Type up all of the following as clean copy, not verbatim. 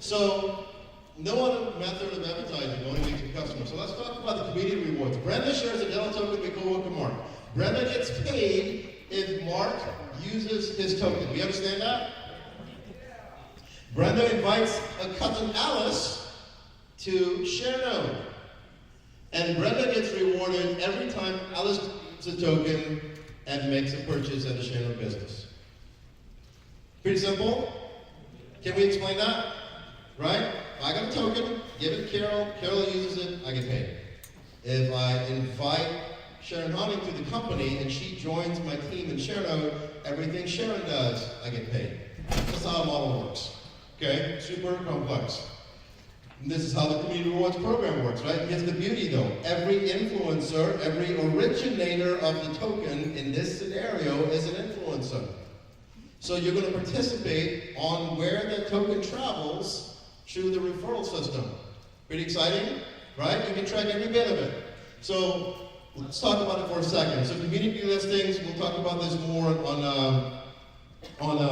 So, no other method of advertising only makes a customer. So let's talk about the community rewards. Brenda shares a dental token with co-worker Mark. Brenda gets paid if Mark uses his token. We understand that? Brenda invites a cousin Alice to ShareNode. And Brenda gets rewarded every time Alice uses a token and makes a purchase at a ShareNode business. Pretty simple. Can we explain that? Right? I got a token, give it to Carol, Carol uses it, I get paid. If I invite Sharon Hunting to the company and she joins my team in ShareNode, everything Sharon does, I get paid. That's how the model works. Okay? Super complex. And this is how the community rewards program works, right? Here's the beauty though. Every influencer, every originator of the token in this scenario is an influencer. So you're going to participate on where that token travels through the referral system. Pretty exciting, right? You can track every bit of it. So let's talk about it for a second. So community listings, we'll talk about this more on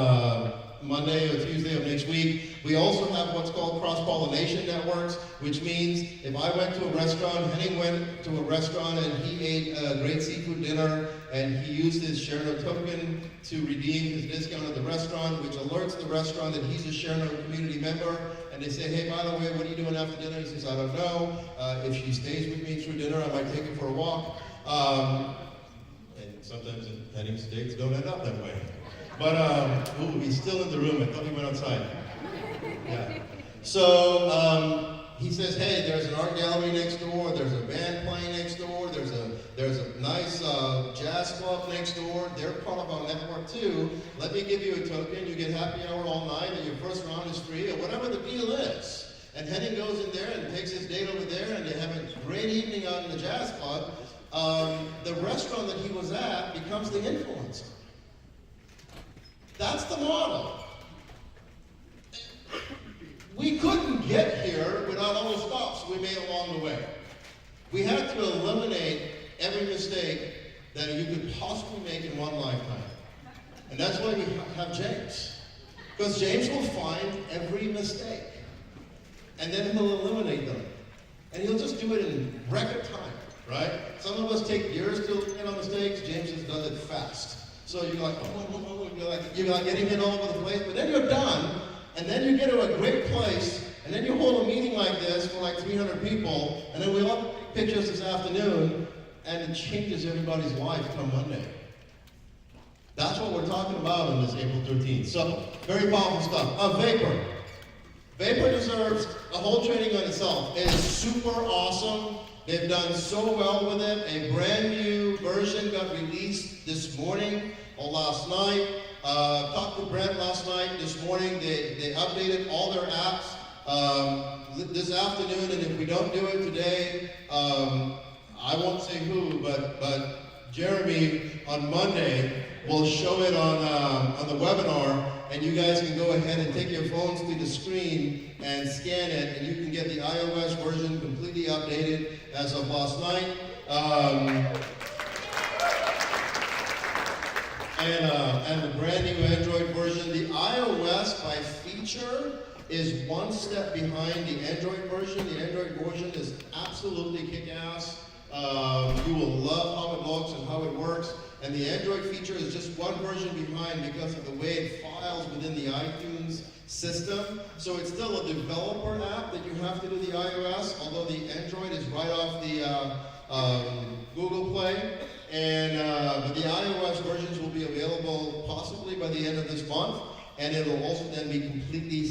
Monday or Tuesday of next week. We also have what's called cross-pollination networks, which means if I went to a restaurant, Henning went to a restaurant and he ate a great seafood dinner and he used his ShareNode token to redeem his discount at the restaurant, which alerts the restaurant that he's a ShareNode community member, and they say, hey, by the way, what are you doing after dinner? He says, I don't know. If she stays with me through dinner, I might take her for a walk. And sometimes Henning's dates don't end up that way. But, he's still in the room. I thought he went outside. Yeah. So, he says, hey, there's an art gallery next door, there's a band playing next door, there's a nice jazz club next door, they're part of our network too. Let me give you a token, you get happy hour all night, and your first round is free, or whatever the deal is. And Henning goes in there and takes his date over there, and they have a great evening out in the jazz club. The restaurant that he was at becomes the influencer. That's the model. We couldn't get here without all the stops we made along the way. We had to eliminate every mistake that you could possibly make in one lifetime. And that's why we have James. Because James will find every mistake. And then he'll eliminate them. And he'll just do it in record time, right? Some of us take years to eliminate our mistakes. James just does it fast. So you're like, you're like getting it all over the place, but then you're done. And then you get to a great place, and then you hold a meeting like this for like 300 people, and then we all take pictures this afternoon, and it changes everybody's life come Monday. That's what we're talking about on this April 13th. So, very powerful stuff. Vapor. Vapor deserves a whole training on itself. It is super awesome. They've done so well with it. A brand new version got released this morning or last night. Talked to Brent last night. This morning they updated all their apps this afternoon, and if we don't do it today, I won't say who, but Jeremy on Monday will show it on the webinar, and you guys can go ahead and take your phones to the screen and scan it, and you can get the iOS version completely updated as of last night. And the brand new Android version. The iOS by feature is one step behind the Android version. The Android version is absolutely kick-ass. You will love how it looks and how it works. And the Android feature is just one version behind because of the way it files within the iTunes system. So it's still a developer app that you have to do the iOS, although the Android is right off the Google Play. But the iOS versions will be available possibly by the end of this month, and it will also then be completely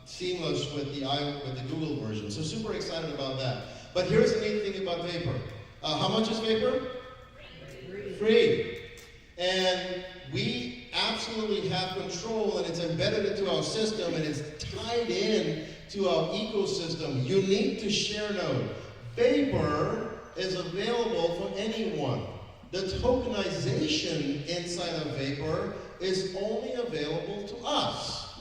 seamless with the Google version. So super excited about that. But here's the neat thing about Vapor. How much is Vapor? Free. And we absolutely have control, and it's embedded into our system, and it's tied in to our ecosystem, unique to ShareNode. Vapor is available for anyone. The tokenization inside of Vapor is only available to us.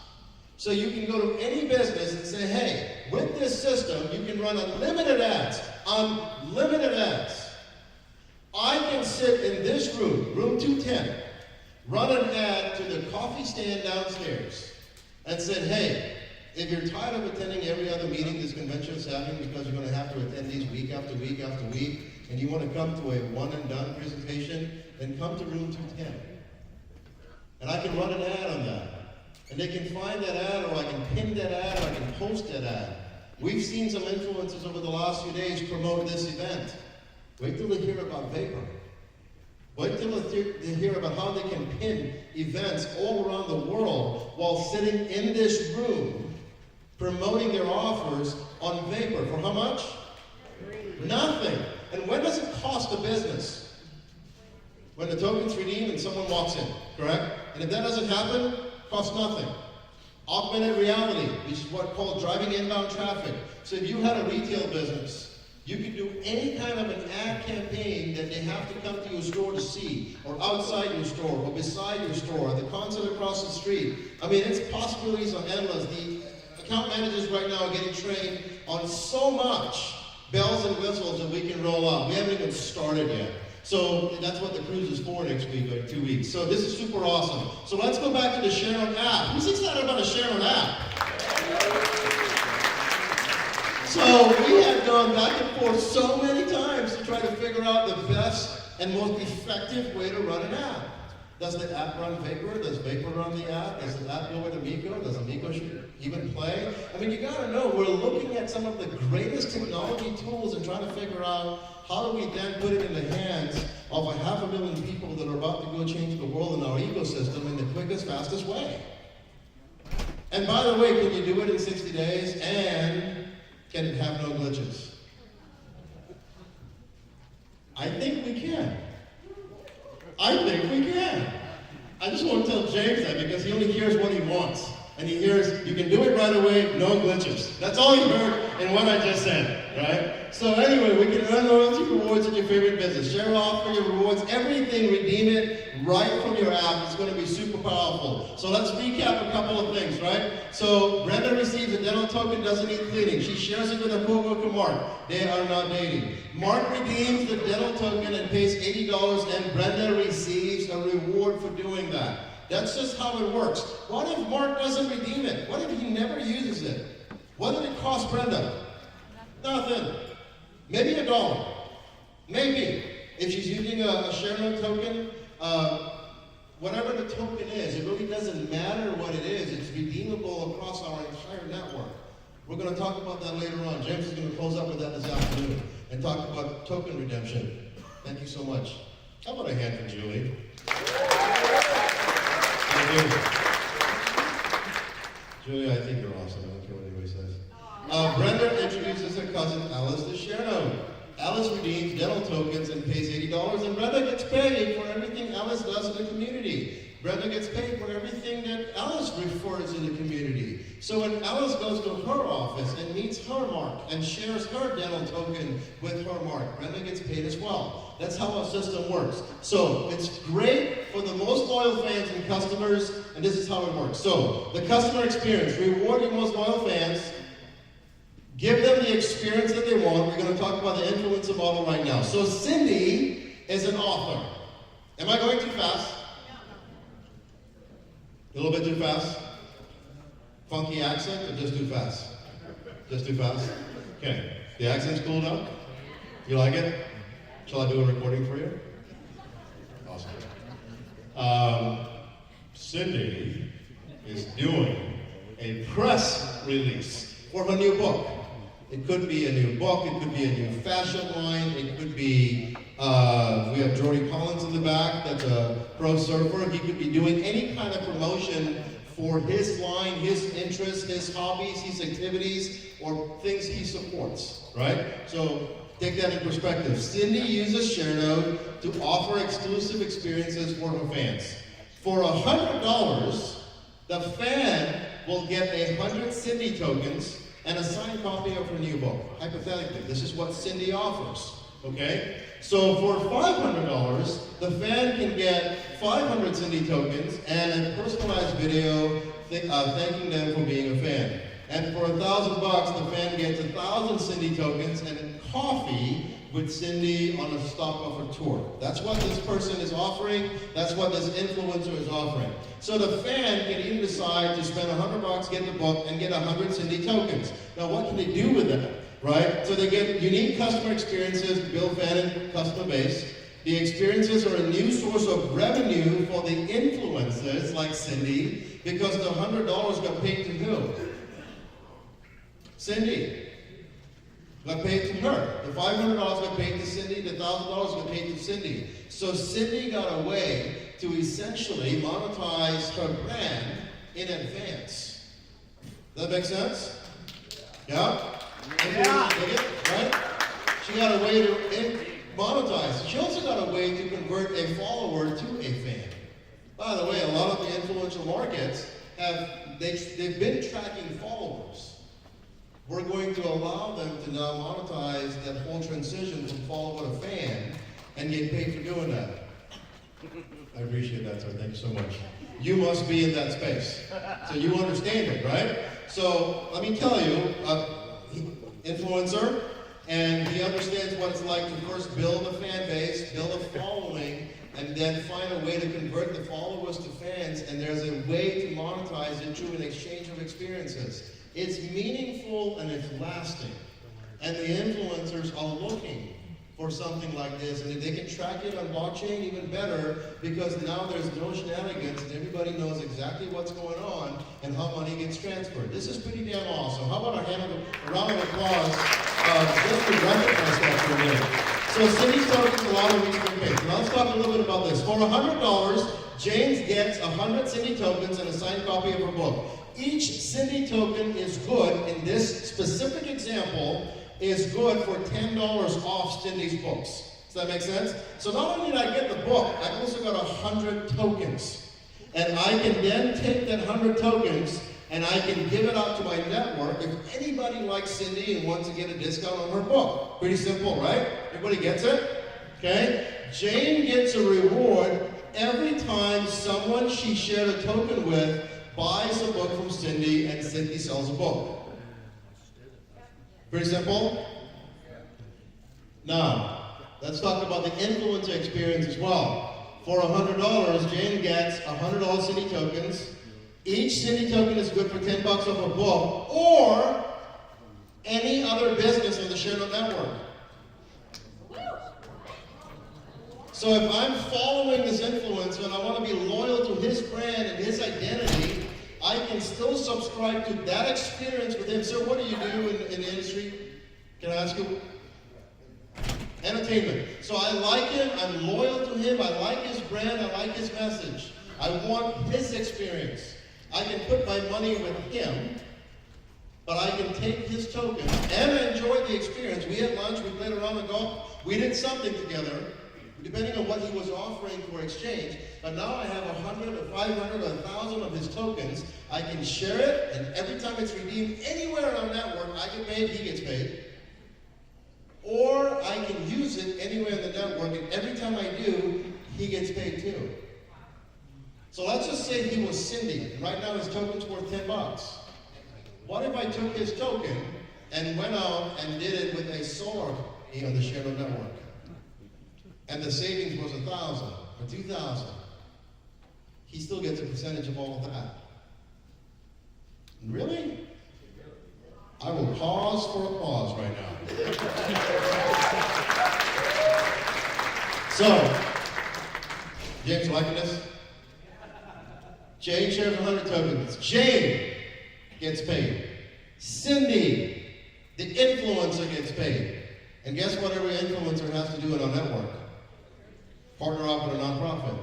So you can go to any business and say, hey, with this system, you can run unlimited ads. Unlimited ads. I can sit in this room, room 210, run an ad to the coffee stand downstairs, and said, hey, if you're tired of attending every other meeting this convention is having because you're going to have to attend these week after week after week, and you want to come to a one-and-done presentation, then come to room 210. And I can run an ad on that. And they can find that ad, or I can pin that ad, or I can post that ad. We've seen some influencers over the last few days promote this event. Wait till they hear about Vapor. Wait till they hear about how they can pin events all around the world while sitting in this room promoting their offers on Vapor. For how much? Nothing. And when does it cost a business? When the token's redeemed and someone walks in, correct? And if that doesn't happen, it costs nothing. Augmented reality, which is what's called driving inbound traffic. So if you had a retail business, you could do any kind of an ad campaign that they have to come to your store to see, or outside your store, or beside your store, or the concert across the street. I mean, its possibilities are endless. The account managers right now are getting trained on so much bells and whistles that we can roll out. We haven't even started yet. So that's what the cruise is for next week, or 2 weeks. So this is super awesome. So let's go back to the ShareNode app. Who's excited about a ShareNode app? So we have gone back and forth so many times to try to figure out the best and most effective way to run an app. Does the app run Vapor? Does Vapor run the app? Does the app go with Amico? Does Amico even play? I mean, you gotta know, we're looking at some of the greatest technology tools and trying to figure out how do we then put it in the hands of 500,000 people that are about to go change the world in our ecosystem in the quickest, fastest way. And by the way, can you do it in 60 days and can it have no glitches? I think we can. I think we can. I just want to tell James that because he only hears what he wants. And he hears, you can do it right away, no glitches. That's all he heard in what I just said, right? So anyway, we can earn loyalty rewards in your favorite business. Share off for your rewards, everything, redeem it right from your app. It's going to be super powerful. So let's recap a couple of things, right? So Brenda receives a dental token, doesn't need cleaning. She shares it with her coworker Mark. They are not dating. Mark redeems the dental token and pays $80, and Brenda receives a reward for doing that. That's just how it works. What if Mark doesn't redeem it? What if he never uses it? What did it cost Brenda? Nothing. Maybe $1. Maybe. If she's using a ShareNode token, whatever the token is, it really doesn't matter what it is. It's redeemable across our entire network. We're going to talk about that later on. James is going to close up with that this afternoon and talk about token redemption. Thank you so much. How about a hand for Julie? Julia, I think you're awesome. I don't care what anybody says. Brenda introduces her cousin Alice to ShareNode. Alice redeems dental tokens and pays $80, and Brenda gets paid for everything Alice does in the community. Brenda gets paid for everything that Alice refers in the community. So when Alice goes to her office and meets her Mark and shares her dental token with her Mark, Brenda gets paid as well. That's how our system works. So it's great for the most loyal fans and customers, and this is how it works. So the customer experience, reward your most loyal fans, give them the experience that they want. We're going to talk about the influencer model right now. So Cindy is an author. Am I going too fast? A little bit too fast? Funky accent or just too fast? Just too fast? Okay. The accent's cool now? You like it? Shall I do a recording for you? Awesome. Cindy is doing a press release for her new book. It could be a new book, it could be a new fashion line, it could be, we have Jordy Collins in the back, that's a pro surfer. He could be doing any kind of promotion for his line, his interests, his hobbies, his activities, or things he supports, right? So take that in perspective. Cindy uses ShareNode to offer exclusive experiences for her fans. For $100, the fan will get 100 Cindy tokens and a signed copy of her new book. Hypothetically, this is what Cindy offers, okay? So for $500, the fan can get 500 Cindy tokens and a personalized video thanking them for being a fan. And for $1,000, the fan gets 1,000 Cindy tokens and a coffee with Cindy on a stop of her tour. That's what this person is offering. That's what this influencer is offering. So the fan can even decide to spend $100, get the book, and get 100 Cindy tokens. Now what can they do with that, right? So they get unique customer experiences to build fan and customer base. The experiences are a new source of revenue for the influencers like Cindy, because the $100 got paid to who? Cindy. Got paid to her. The $500 got paid to Cindy, the $1,000 got paid to Cindy. So Cindy got a way to essentially monetize her brand in advance. Does that make sense? Yeah? Yeah. Right? She got a way to monetize. She also got a way to convert a follower to a fan. By the way, a lot of the influential markets they've been tracking followers. We're going to allow them to now monetize that whole transition from follower to fan and get paid for doing that. I appreciate that, sir. Thank you so much. You must be in that space. So you understand it, right? So let me tell you, influencer, and he understands what it's like to first build a fan base, build a following, and then find a way to convert the followers to fans, and there's a way to monetize it through an exchange of experiences. It's meaningful and it's lasting. And the influencers are looking for something like this. And if they can track it on blockchain, even better, because now there's no shenanigans and everybody knows exactly what's going on and how money gets transferred. This is pretty damn awesome. How about a round of applause just to recognize that for a minute. So Cindy's talking a lot of reach campaigns. Now let's talk a little bit about this. For $100, James gets 100 Cindy tokens and a signed copy of her book. Each Cindy token is good, in this specific example, is good for $10 off Cindy's books. Does that make sense? So not only did I get the book, I also got 100 tokens. And I can then take that 100 tokens and I can give it out to my network if anybody likes Cindy and wants to get a discount on her book. Pretty simple, right? Everybody gets it? Okay? Jane gets a reward every time someone she shared a token with buys a book from Cindy and Cindy sells a book. Pretty simple? Now, let's talk about the influencer experience as well. For $100, Jane gets 100 Cindy tokens. Each Cindy token is good for $10 off a book or any other business on the ShareNode network. So if I'm following this influencer and I want to be loyal to his brand and his identity, I can still subscribe to that experience with him. Sir, what do you do in the industry? Can I ask you? Entertainment. So I like him, I'm loyal to him, I like his brand, I like his message. I want his experience. I can put my money with him, but I can take his token and enjoy the experience. We had lunch, we played around the golf, we did something together, depending on what he was offering for exchange. But now I have 100 or 500 or 1,000 of his tokens. I can share it, and every time it's redeemed anywhere on our network, I get paid, he gets paid. Or I can use it anywhere in the network, and every time I do, he gets paid too. So let's just say he was Cindy, and right now his token's worth $10. What if I took his token and went out and did it with a solar on the ShareNode network? And the savings was 1,000 or 2,000. He still gets a percentage of all of that. Really? I will pause for applause right now. So, James liking this? Jane shares 100 tokens. Jane gets paid. Cindy, the influencer, gets paid. And guess what every influencer has to do in our network? Partner up with a nonprofit.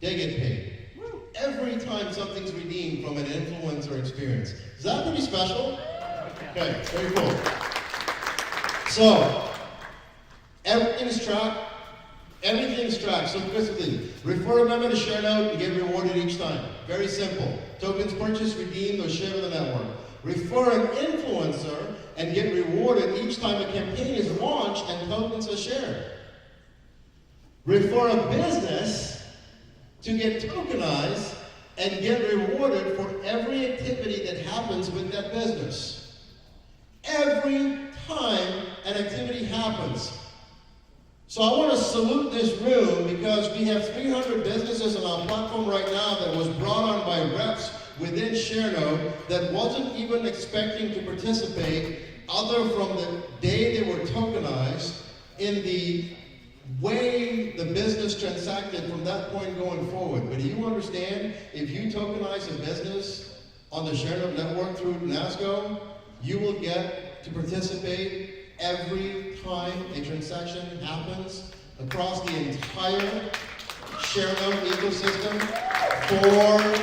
They get paid. Every time something's redeemed from an influencer experience. Is that pretty special? Okay, very cool. So, everything's tracked. Everything's tracked. So quickly, refer a member to ShareNode and get rewarded each time. Very simple. Tokens purchased, redeemed, or shared with the network. Refer an influencer and get rewarded each time a campaign is launched and tokens are shared. Refer a business to get tokenized and get rewarded for every activity that happens with that business. Every time an activity happens, So I want to salute this room because we have 300 businesses on our platform right now that was brought on by reps within ShareNode that wasn't even expecting to participate other from the day they were tokenized in the way the business transacted from that point going forward. But do you understand, if you tokenize a business on the ShareNode network through NASCO, you will get to participate every time a transaction happens across the entire ShareNode ecosystem forever.